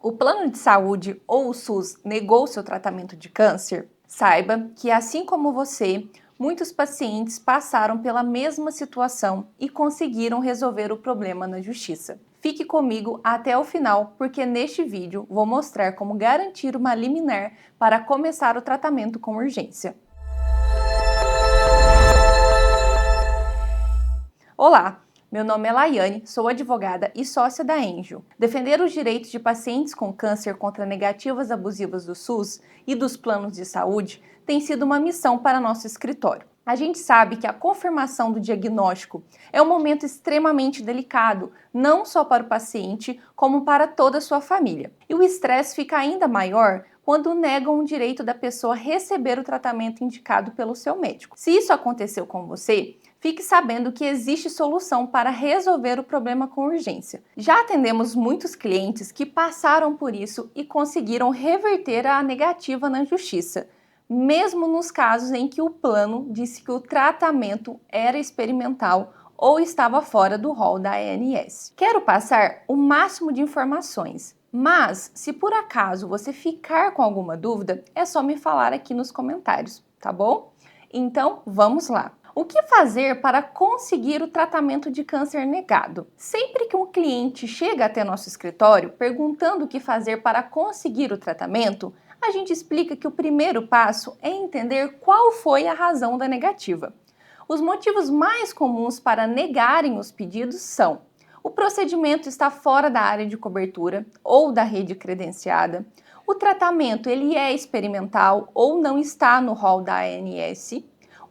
o plano de saúde ou o SUS negou seu tratamento de câncer? Saiba que, assim como você, muitos pacientes passaram pela mesma situação e conseguiram resolver o problema na justiça. Fique comigo até o final, porque neste vídeo vou mostrar como garantir uma liminar para começar o tratamento com urgência. Olá! Meu nome é Laiane, sou advogada e sócia da Angel. Defender os direitos de pacientes com câncer contra negativas abusivas do SUS e dos planos de saúde tem sido uma missão para nosso escritório. A gente sabe que a confirmação do diagnóstico é um momento extremamente delicado, não só para o paciente, como para toda a sua família. E o estresse fica ainda maior quando negam o direito da pessoa receber o tratamento indicado pelo seu médico. Se isso aconteceu com você, fique sabendo que existe solução para resolver o problema com urgência. Já atendemos muitos clientes que passaram por isso e conseguiram reverter a negativa na justiça, mesmo nos casos em que o plano disse que o tratamento era experimental ou estava fora do rol da ANS. Quero passar o máximo de informações, mas se por acaso você ficar com alguma dúvida, é só me falar aqui nos comentários, tá bom? Então, vamos lá! O que fazer para conseguir o tratamento de câncer negado? Sempre que um cliente chega até nosso escritório perguntando o que fazer para conseguir o tratamento, a gente explica que o primeiro passo é entender qual foi a razão da negativa. Os motivos mais comuns para negarem os pedidos são: o procedimento está fora da área de cobertura ou da rede credenciada, o tratamento ele é experimental ou não está no rol da ANS,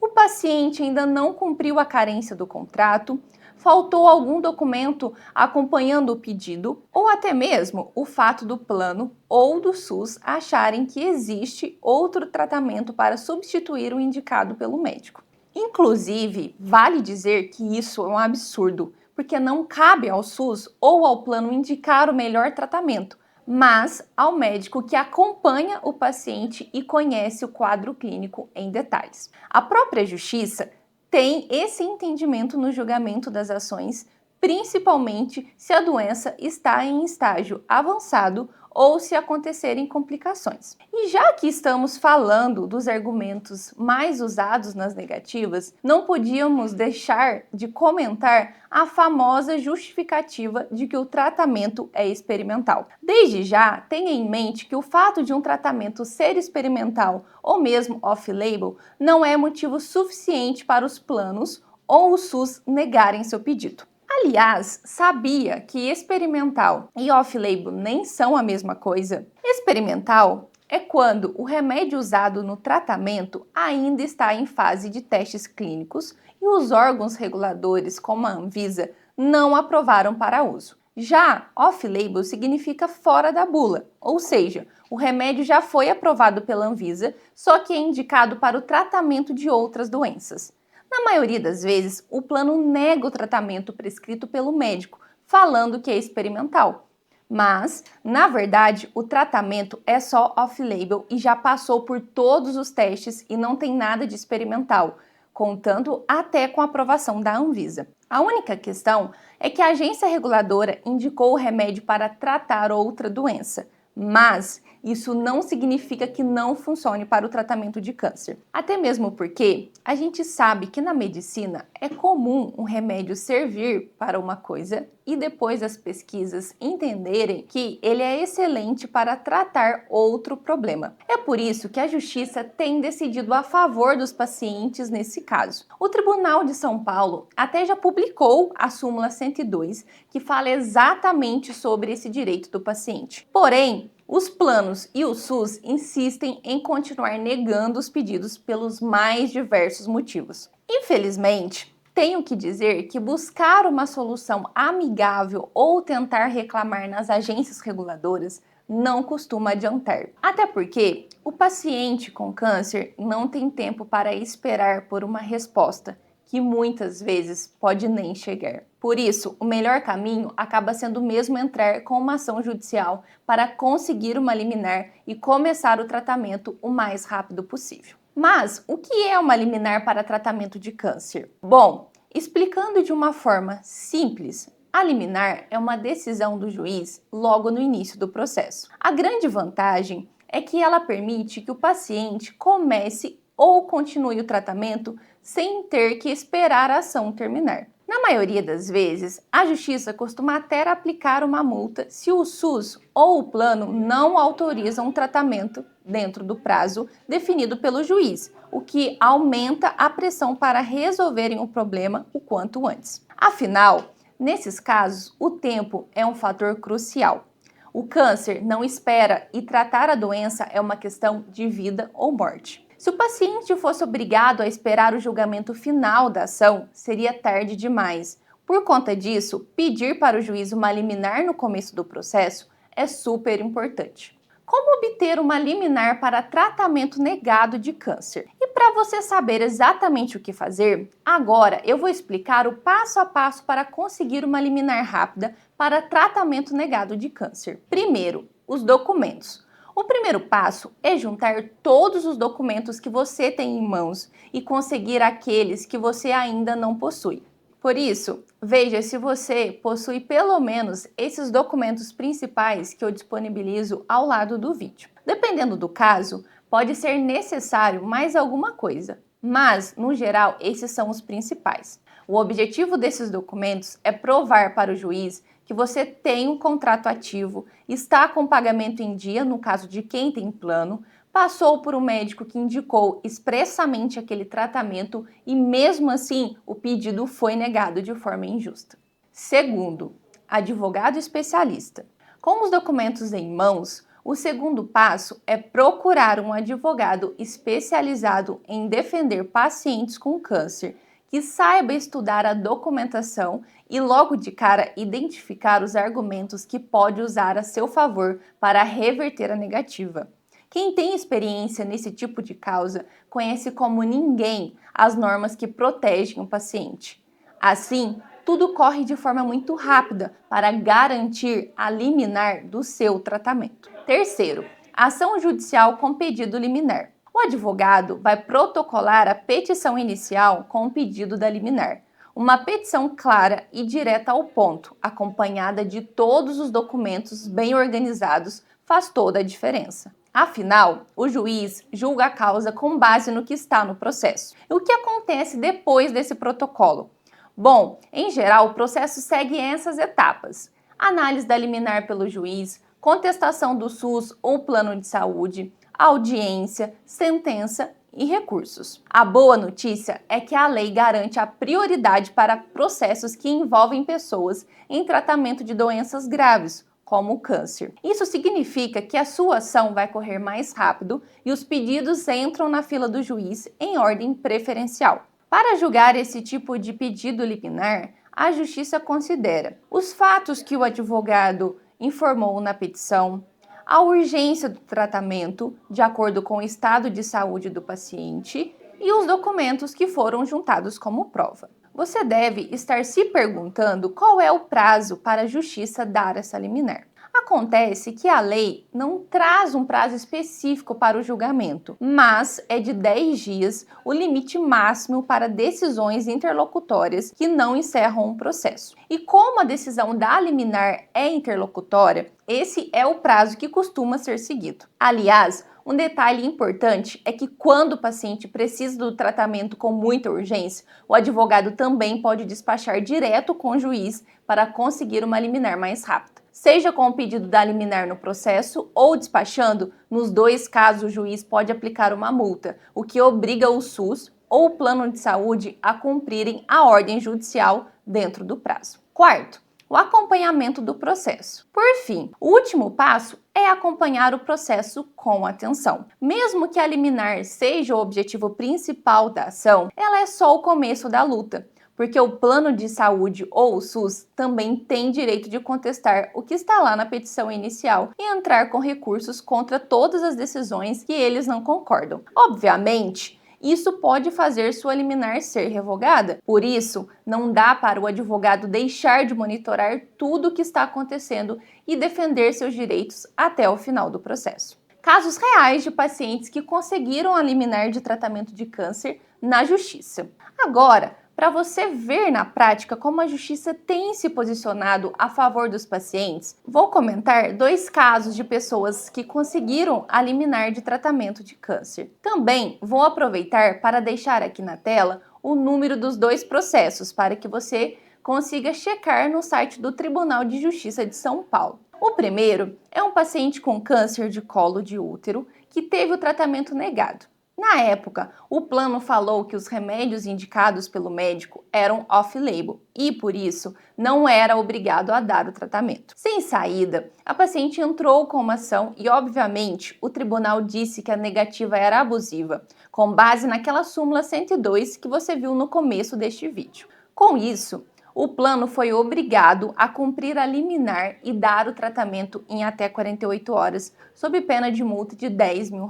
o paciente ainda não cumpriu a carência do contrato, faltou algum documento acompanhando o pedido, ou até mesmo o fato do plano ou do SUS acharem que existe outro tratamento para substituir o indicado pelo médico. Inclusive, vale dizer que isso é um absurdo, porque não cabe ao SUS ou ao plano indicar o melhor tratamento, mas ao médico que acompanha o paciente e conhece o quadro clínico em detalhes. A própria Justiça tem esse entendimento no julgamento das ações, principalmente se a doença está em estágio avançado ou se acontecerem complicações. E já que estamos falando dos argumentos mais usados nas negativas, não podíamos deixar de comentar a famosa justificativa de que o tratamento é experimental. Desde já, tenha em mente que o fato de um tratamento ser experimental ou mesmo off-label não é motivo suficiente para os planos ou o SUS negarem seu pedido. Aliás, sabia que experimental e off-label nem são a mesma coisa? Experimental é quando o remédio usado no tratamento ainda está em fase de testes clínicos e os órgãos reguladores, como a Anvisa, não aprovaram para uso. Já off-label significa fora da bula, ou seja, o remédio já foi aprovado pela Anvisa, só que é indicado para o tratamento de outras doenças. Na maioria das vezes, o plano nega o tratamento prescrito pelo médico, falando que é experimental. Mas, na verdade, o tratamento é só off-label e já passou por todos os testes e não tem nada de experimental, contando até com a aprovação da Anvisa. A única questão é que a agência reguladora indicou o remédio para tratar outra doença, mas isso não significa que não funcione para o tratamento de câncer. Até mesmo porque a gente sabe que na medicina é comum um remédio servir para uma coisa e depois as pesquisas entenderem que ele é excelente para tratar outro problema. É por isso que a Justiça tem decidido a favor dos pacientes nesse caso. O Tribunal de São Paulo até já publicou a súmula 102, que fala exatamente sobre esse direito do paciente. Porém, os planos e o SUS insistem em continuar negando os pedidos pelos mais diversos motivos. Infelizmente, tenho que dizer que buscar uma solução amigável ou tentar reclamar nas agências reguladoras não costuma adiantar. Até porque o paciente com câncer não tem tempo para esperar por uma resposta, que muitas vezes pode nem chegar. Por isso, o melhor caminho acaba sendo mesmo entrar com uma ação judicial para conseguir uma liminar e começar o tratamento o mais rápido possível. Mas o que é uma liminar para tratamento de câncer? Bom, explicando de uma forma simples, A liminar é uma decisão do juiz logo no início do processo. A grande vantagem é que ela permite que o paciente comece ou continue o tratamento sem ter que esperar a ação terminar. Na maioria das vezes, a Justiça costuma até aplicar uma multa se o SUS ou o plano não autorizam um tratamento dentro do prazo definido pelo juiz, o que aumenta a pressão para resolverem o problema o quanto antes. Afinal, nesses casos, o tempo é um fator crucial. O câncer não espera e tratar a doença é uma questão de vida ou morte. Se o paciente fosse obrigado a esperar o julgamento final da ação, seria tarde demais. Por conta disso, pedir para o juiz uma liminar no começo do processo é super importante. Como obter uma liminar para tratamento negado de câncer? E para você saber exatamente o que fazer, agora eu vou explicar o passo a passo para conseguir uma liminar rápida para tratamento negado de câncer. Primeiro, os documentos. O primeiro passo é juntar todos os documentos que você tem em mãos e conseguir aqueles que você ainda não possui. Por isso, veja se você possui pelo menos esses documentos principais que eu disponibilizo ao lado do vídeo. Dependendo do caso, pode ser necessário mais alguma coisa, mas, no geral, esses são os principais. O objetivo desses documentos é provar para o juiz que você tem um contrato ativo, está com pagamento em dia, no caso de quem tem plano, passou por um médico que indicou expressamente aquele tratamento e mesmo assim o pedido foi negado de forma injusta. Segundo, advogado especialista. Com os documentos em mãos, o segundo passo é procurar um advogado especializado em defender pacientes com câncer, que saiba estudar a documentação e logo de cara identificar os argumentos que pode usar a seu favor para reverter a negativa. Quem tem experiência nesse tipo de causa conhece como ninguém as normas que protegem o paciente. Assim, tudo corre de forma muito rápida para garantir a liminar do seu tratamento. Terceiro, ação judicial com pedido liminar. O advogado vai protocolar a petição inicial com o pedido da liminar. Uma petição clara e direta ao ponto, acompanhada de todos os documentos bem organizados, faz toda a diferença. Afinal, o juiz julga a causa com base no que está no processo. E o que acontece depois desse protocolo? Bom, em geral, o processo segue essas etapas: análise da liminar pelo juiz, contestação do SUS ou plano de saúde, audiência, sentença e recursos. A boa notícia é que a lei garante a prioridade para processos que envolvem pessoas em tratamento de doenças graves, como o câncer. Isso significa que a sua ação vai correr mais rápido e os pedidos entram na fila do juiz em ordem preferencial. Para julgar esse tipo de pedido liminar, a Justiça considera os fatos que o advogado informou na petição, a urgência do tratamento, de acordo com o estado de saúde do paciente, e os documentos que foram juntados como prova. Você deve estar se perguntando qual é o prazo para a Justiça dar essa liminar. Acontece que a lei não traz um prazo específico para o julgamento, mas é de 10 dias o limite máximo para decisões interlocutórias que não encerram um processo. E como a decisão da liminar é interlocutória, esse é o prazo que costuma ser seguido. Aliás, um detalhe importante é que quando o paciente precisa do tratamento com muita urgência, o advogado também pode despachar direto com o juiz para conseguir uma liminar mais rápida. Seja com o pedido da liminar no processo ou despachando, nos dois casos o juiz pode aplicar uma multa, o que obriga o SUS ou o plano de saúde a cumprirem a ordem judicial dentro do prazo. Quarto, o acompanhamento do processo. Por fim, o último passo é acompanhar o processo com atenção. Mesmo que a liminar seja o objetivo principal da ação, ela é só o começo da luta, porque o plano de saúde ou o SUS também tem direito de contestar o que está lá na petição inicial e entrar com recursos contra todas as decisões que eles não concordam. Obviamente, isso pode fazer sua liminar ser revogada. Por isso, não dá para o advogado deixar de monitorar tudo o que está acontecendo e defender seus direitos até o final do processo. Casos reais de pacientes que conseguiram a liminar de tratamento de câncer na Justiça. Agora, para você ver na prática como a justiça tem se posicionado a favor dos pacientes, vou comentar 2 casos de pessoas que conseguiram a liminar de tratamento de câncer. Também vou aproveitar para deixar aqui na tela o número dos 2 processos para que você consiga checar no site do Tribunal de Justiça de São Paulo. O primeiro é um paciente com câncer de colo de útero que teve o tratamento negado. Na época, o plano falou que os remédios indicados pelo médico eram off-label e, por isso, não era obrigado a dar o tratamento. Sem saída, a paciente entrou com uma ação e, obviamente, o tribunal disse que a negativa era abusiva, com base naquela súmula 102 que você viu no começo deste vídeo. Com isso, o plano foi obrigado a cumprir a liminar e dar o tratamento em até 48 horas, sob pena de multa de R$10 mil.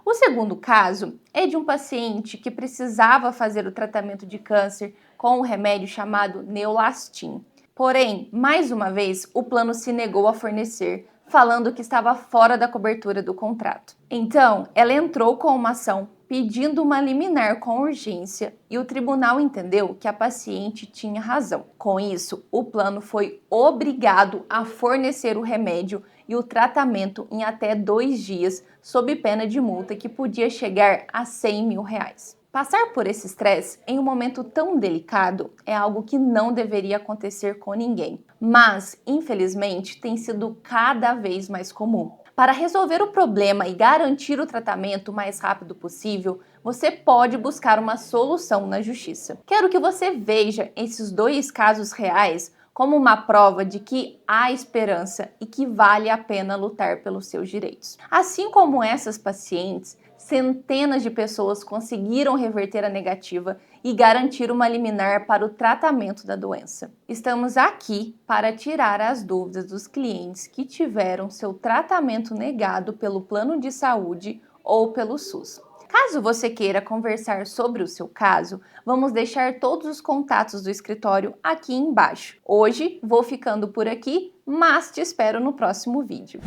O segundo caso é de um paciente que precisava fazer o tratamento de câncer com um remédio chamado Neolastin. Porém, mais uma vez, o plano se negou a fornecer, falando que estava fora da cobertura do contrato. Então, ela entrou com uma ação pedindo uma liminar com urgência e o tribunal entendeu que a paciente tinha razão. Com isso, o plano foi obrigado a fornecer o remédio e o tratamento em até 2 dias, sob pena de multa que podia chegar a R$100 mil. Passar por esse estresse em um momento tão delicado é algo que não deveria acontecer com ninguém, mas, infelizmente, tem sido cada vez mais comum. Para resolver o problema e garantir o tratamento o mais rápido possível, você pode buscar uma solução na justiça. Quero que você veja esses 2 casos reais como uma prova de que há esperança e que vale a pena lutar pelos seus direitos. Assim como essas pacientes, centenas de pessoas conseguiram reverter a negativa e garantir uma liminar para o tratamento da doença. Estamos aqui para tirar as dúvidas dos clientes que tiveram seu tratamento negado pelo plano de saúde ou pelo SUS. Caso você queira conversar sobre o seu caso, vamos deixar todos os contatos do escritório aqui embaixo. Hoje vou ficando por aqui, mas te espero no próximo vídeo.